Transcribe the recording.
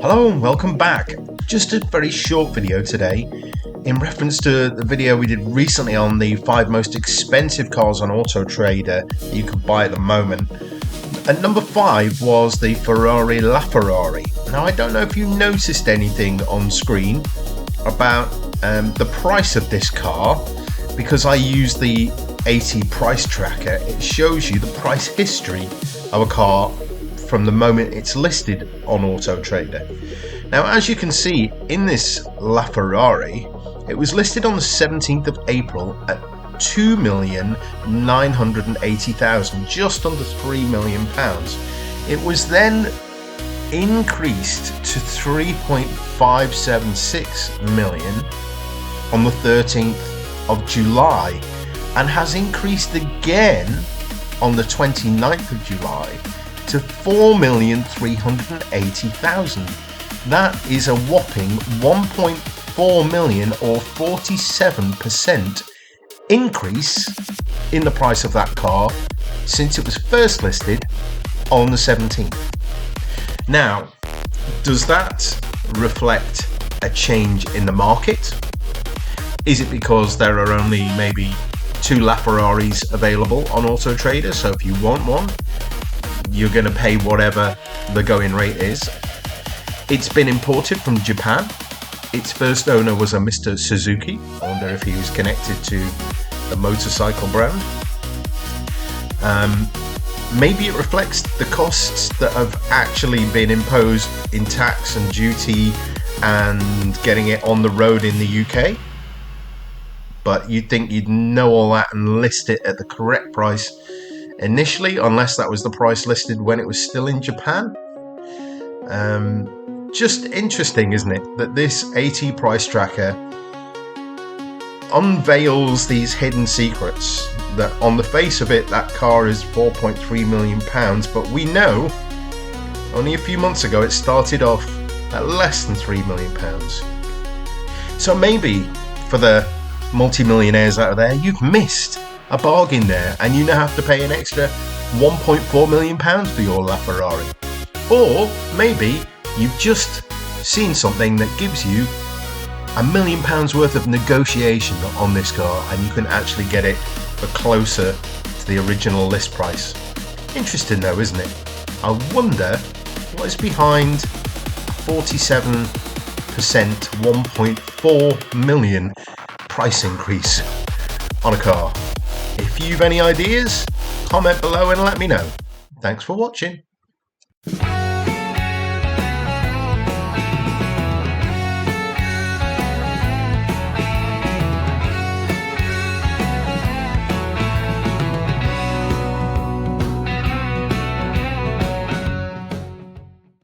Hello and welcome back. Just a very short video today in reference to the video we did recently on the 5 most expensive cars on AutoTrader that you can buy at the moment. And number 5 was the Ferrari LaFerrari. Now I don't know if you noticed anything on screen about the price of this car, because I use the AT price tracker. It shows you the price history of a car from the moment it's listed on AutoTrader. Now, as you can see in this LaFerrari, it was listed on the 17th of April at 2,980,000, just under £3 million. It was then increased to 3.576 million on the 13th of July, and has increased again on the 29th of July to 4,380,000. That is a whopping 1.4 million or 47% increase in the price of that car since it was first listed on the 17th. Now, does that reflect a change in the market? Is it because there are only maybe 2 LaFerraris available on AutoTrader, so if you want one, you're going to pay whatever the going rate is? It's been imported from Japan. Its first owner was a Mr. Suzuki. I wonder if he was connected to the motorcycle brand. Maybe it reflects the costs that have actually been imposed in tax and duty and getting it on the road in the UK. But you'd think you'd know all that and list it at the correct price initially, unless that was the price listed when it was still in Japan. Just interesting, isn't it, that this AT price tracker unveils these hidden secrets, that on the face of it that car is £4.3 million, but we know only a few months ago it started off at less than £3 million. So maybe for the multi-millionaires out there, you've missed a bargain there and you now have to pay an extra £1.4 million for your LaFerrari. Or maybe you've just seen something that gives you £1 million worth of negotiation on this car, and you can actually get it for closer to the original list price. Interesting though, isn't it? I wonder what is behind 47% 1.4 million price increase on a car. If you've any ideas, comment below and let me know. Thanks for watching.